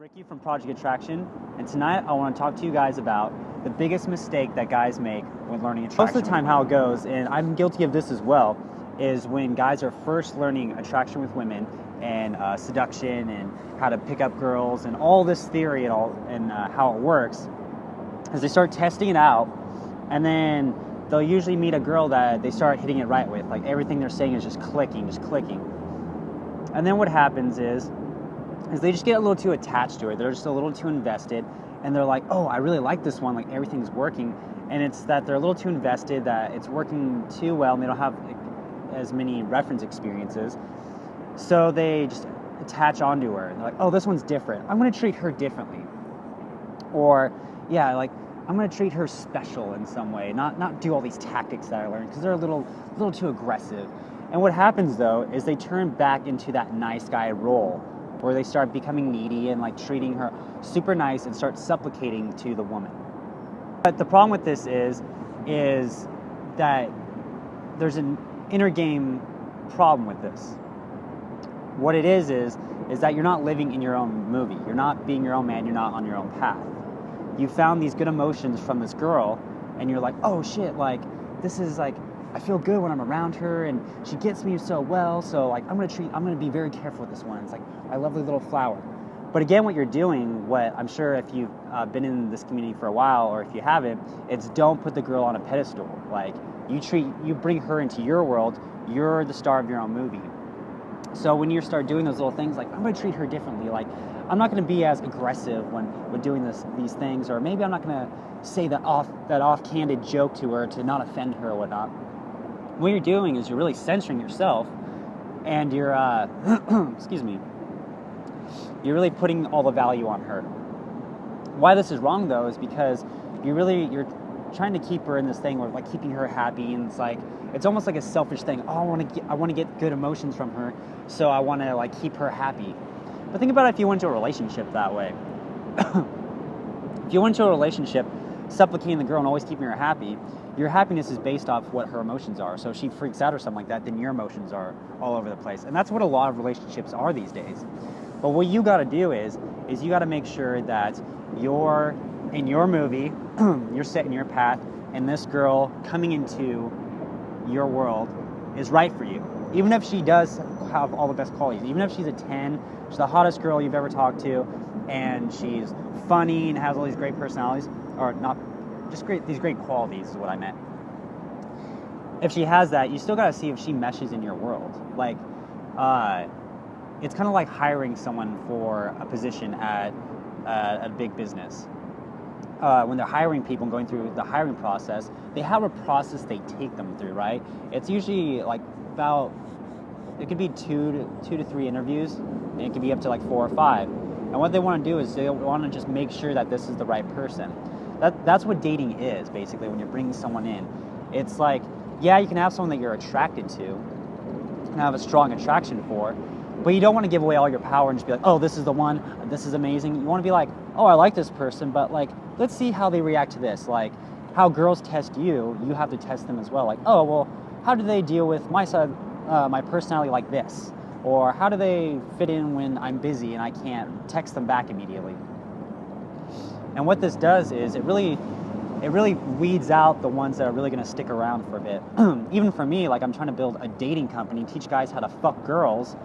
Ricky from Project Attraction, and tonight I want to talk to you guys about the biggest mistake that guys make when learning attraction. Most of the time how it goes, and I'm guilty of this as well, is when guys are first learning attraction with women and seduction and how to pick up girls and all this theory and how it works, as they start testing it out, and then they'll usually meet a girl that they start hitting it right with. Like everything they're saying is just clicking. And then what happens is they just get a little too attached to it. They're just a little too invested, and they're like, oh, I really like this one, like everything's working. And it's that they're a little too invested, that it's working too well, and they don't have as many reference experiences. So they just attach onto her, and they're like, oh, this one's different. I'm gonna treat her differently. Or, yeah, like, I'm gonna treat her special in some way, not do all these tactics that I learned, because they're a little too aggressive. And what happens though is they turn back into that nice guy role, where they start becoming needy and like treating her super nice and start supplicating to the woman. But the problem with this is that there's an inner game problem with this. What it is that you're not living in your own movie. You're not being your own man. You're not on your own path. You found these good emotions from this girl, and you're like, oh shit, like this is like, I feel good when I'm around her, and she gets me so well, so like I'm gonna be very careful with this one. It's like my lovely little flower. But again, what you're doing, what I'm sure if you've been in this community for a while, or if you haven't, it's don't put the girl on a pedestal. Like you bring her into your world. You're the star of your own movie. So when you start doing those little things, like I'm gonna treat her differently. Like I'm not gonna be as aggressive when doing these things, or maybe I'm not gonna say that off-candid joke to her to not offend her or whatnot. What you're doing is you're really censoring yourself, and you're excuse me, you're really putting all the value on her. Why this is wrong though is because you're trying to keep her in this thing where like keeping her happy, and it's almost like a selfish thing. Oh, I want to get good emotions from her, so I want to like keep her happy. But think about it if you went into a relationship that way. If you went into a relationship supplicating the girl and always keeping her happy, your happiness is based off what her emotions are. So if she freaks out or something like that, then your emotions are all over the place. And that's what a lot of relationships are these days. But what you got to do is you got to make sure that you're in your movie, you're set in your path, and this girl coming into your world is right for you. Even if she does have all the best qualities, even if she's a 10, she's the hottest girl you've ever talked to, and she's funny and has all these great personalities, or not, just these great qualities is what I meant. If she has that, you still got to see if she meshes in your world. Like, it's kind of like hiring someone for a position at a big business. When they're hiring people and going through the hiring process, they have a process they take them through, right? It's usually like it could be two to three interviews, and it could be up to like 4 or 5. And what they want to do is they want to just make sure that this is the right person. That's what dating is, basically, when you're bringing someone in. It's like, yeah, you can have someone that you're attracted to and have a strong attraction for, but you don't want to give away all your power and just be like, oh, this is the one, this is amazing. You want to be like, oh, I like this person, but like, let's see how they react to this. Like, how girls test you, you have to test them as well. Like, oh, well, how do they deal with my side, my personality like this? Or how do they fit in when I'm busy and I can't text them back immediately? And what this does is it really weeds out the ones that are really going to stick around for a bit. Even for me, like I'm trying to build a dating company, teach guys how to fuck girls.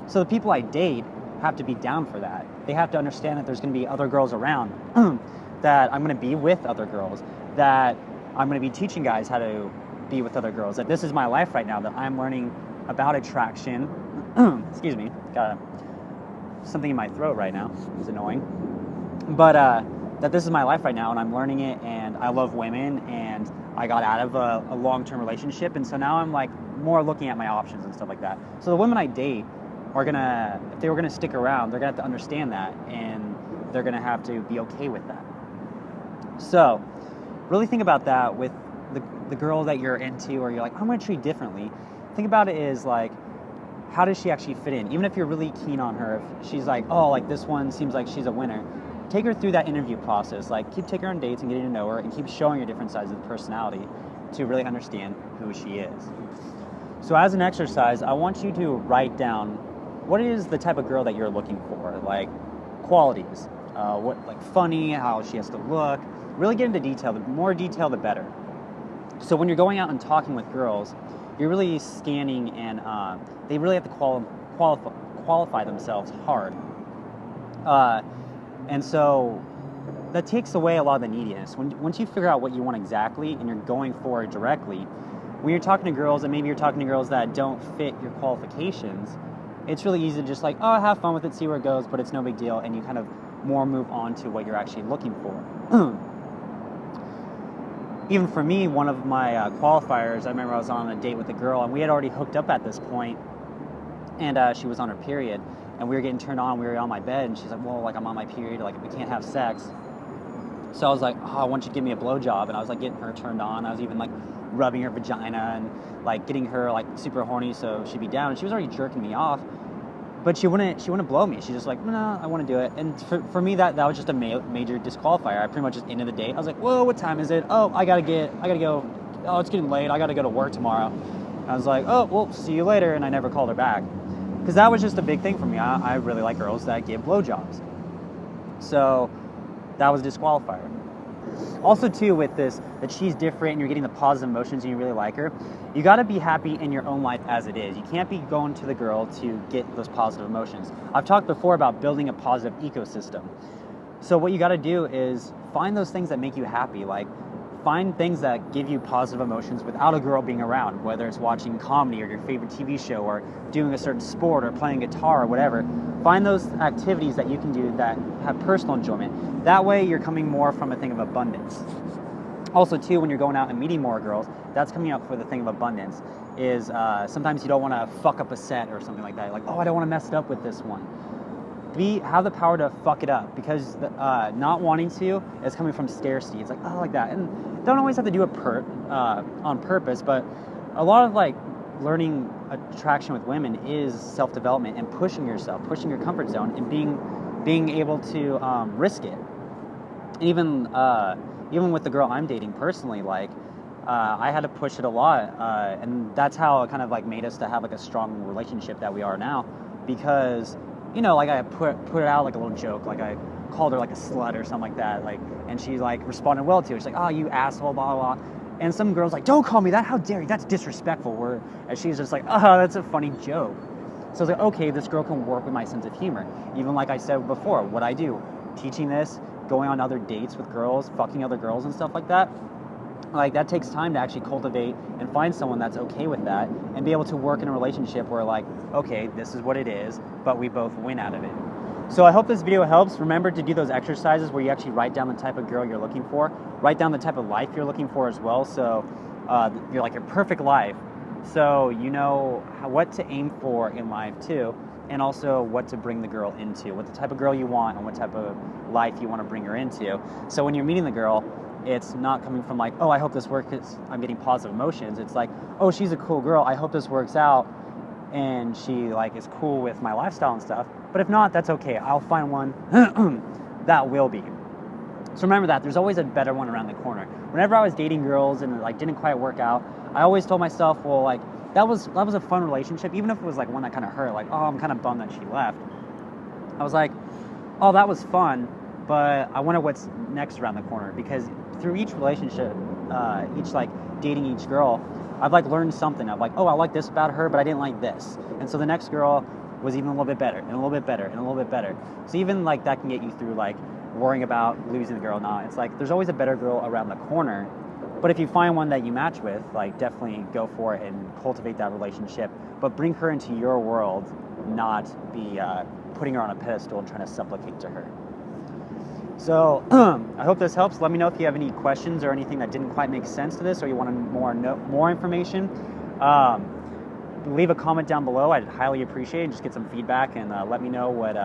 So the people I date have to be down for that. They have to understand that there's going to be other girls around, that I'm going to be with other girls, that I'm going to be teaching guys how to be with other girls, that this is my life right now, that I'm learning about attraction. Excuse me, got something in my throat right now. It's annoying. But that this is my life right now, and I'm learning it, and I love women, and I got out of a long-term relationship, and so now I'm like more looking at my options and stuff like that. So the women I date are gonna, if they were gonna stick around, they're gonna have to understand that, and they're gonna have to be okay with that. So really think about that with the girl that you're into, or you're like, I'm gonna treat differently. Think about it as like, how does she actually fit in? Even if you're really keen on her, if she's like, oh, like this one seems like she's a winner, take her through that interview process. Like, keep taking her on dates and getting to know her, and keep showing her different sides of the personality to really understand who she is. So as an exercise, I want you to write down what is the type of girl that you're looking for. Like, qualities, what like funny, how she has to look. Really get into detail. The more detail, the better. So when you're going out and talking with girls, you're really scanning, and they really have to qualify themselves hard. And so that takes away a lot of the neediness. Once you figure out what you want exactly and you're going for it directly, when you're talking to girls, and maybe you're talking to girls that don't fit your qualifications, it's really easy to just like, oh, have fun with it, see where it goes, but it's no big deal, and you kind of more move on to what you're actually looking for. Even for me, one of my qualifiers, I remember I was on a date with a girl, and we had already hooked up at this point, and she was on her period, and we were getting turned on, we were on my bed, and she's like, well, like, I'm on my period, like, we can't have sex. So I was like, oh, I want you to give me a blowjob, and I was like getting her turned on. I was even like rubbing her vagina and like getting her like super horny so she'd be down, and she was already jerking me off, but she wouldn't blow me. She's just like, no, I want to do it. And for me, that was just a major disqualifier. I pretty much just ended the date. I was like, whoa, what time is it? Oh, I gotta go. Oh, it's getting late. I gotta go to work tomorrow. And I was like, oh, well, see you later. And I never called her back, because that was just a big thing for me. I really like girls that give blowjobs. So that was a disqualifier. Also, too, with this, that she's different and you're getting the positive emotions and you really like her, you got to be happy in your own life as it is. You can't be going to the girl to get those positive emotions. I've talked before about building a positive ecosystem. So what you got to do is find those things that make you happy. Like, find things that give you positive emotions without a girl being around, whether it's watching comedy or your favorite TV show or doing a certain sport or playing guitar or whatever. Find those activities that you can do that have personal enjoyment. That way you're coming more from a thing of abundance. Also, too, when you're going out and meeting more girls, that's coming up for the thing of abundance, is sometimes you don't want to fuck up a set or something like that. Like, oh, I don't want to mess it up with this one. Have the power to fuck it up, because not wanting to is coming from scarcity. It's like, oh, like that. And don't always have to do it on purpose, but a lot of like learning attraction with women is self-development and pushing yourself, pushing your comfort zone, and being able to risk it. Even with the girl I'm dating personally, like I had to push it a lot, and that's how it kind of like made us to have like a strong relationship that we are now, because you know, like I put it out like a little joke, like I called her like a slut or something like that, like, and she like responded well to it. She's like, oh, you asshole, blah, blah, blah. And some girls like, don't call me that, how dare you, that's disrespectful. And she's just like, oh, that's a funny joke. So I was like, okay, this girl can work with my sense of humor. Even like I said before, what I do, teaching this, going on other dates with girls, fucking other girls and stuff like that, like that takes time to actually cultivate and find someone that's okay with that and be able to work in a relationship where like, okay, this is what it is, but we both win out of it. So I hope this video helps. Remember to do those exercises where you actually write down the type of girl you're looking for, write down the type of life you're looking for as well. So you're like your perfect life. So you know what to aim for in life too, and also what to bring the girl into, what the type of girl you want and what type of life you want to bring her into. So when you're meeting the girl, it's not coming from like, oh, I hope this works because I'm getting positive emotions. It's like, oh, she's a cool girl, I hope this works out and she like is cool with my lifestyle and stuff. But if not, that's okay. I'll find one that will be. So remember that there's always a better one around the corner. Whenever I was dating girls and it like didn't quite work out, I always told myself, well, like that was a fun relationship, even if it was like one that kind of hurt, like, oh, I'm kind of bummed that she left. I was like, oh, that was fun, but I wonder what's next around the corner, because through each relationship, each like dating each girl, I've like learned something. I'm like, oh, I like this about her, but I didn't like this. And so the next girl was even a little bit better and a little bit better and a little bit better. So even like that can get you through like worrying about losing the girl or not. It's like there's always a better girl around the corner. But if you find one that you match with, like definitely go for it and cultivate that relationship. But bring her into your world, not be putting her on a pedestal and trying to supplicate to her. So I hope this helps. Let me know if you have any questions or anything that didn't quite make sense to this, or you want more information. Leave a comment down below. I'd highly appreciate it. Just get some feedback and let me know what,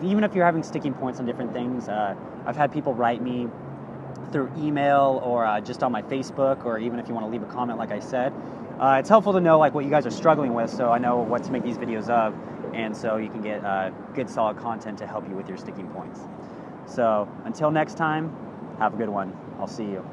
even if you're having sticking points on different things. I've had people write me through email or just on my Facebook, or even if you want to leave a comment, like I said. It's helpful to know like what you guys are struggling with, so I know what to make these videos of, and so you can get good solid content to help you with your sticking points. So until next time, have a good one. I'll see you.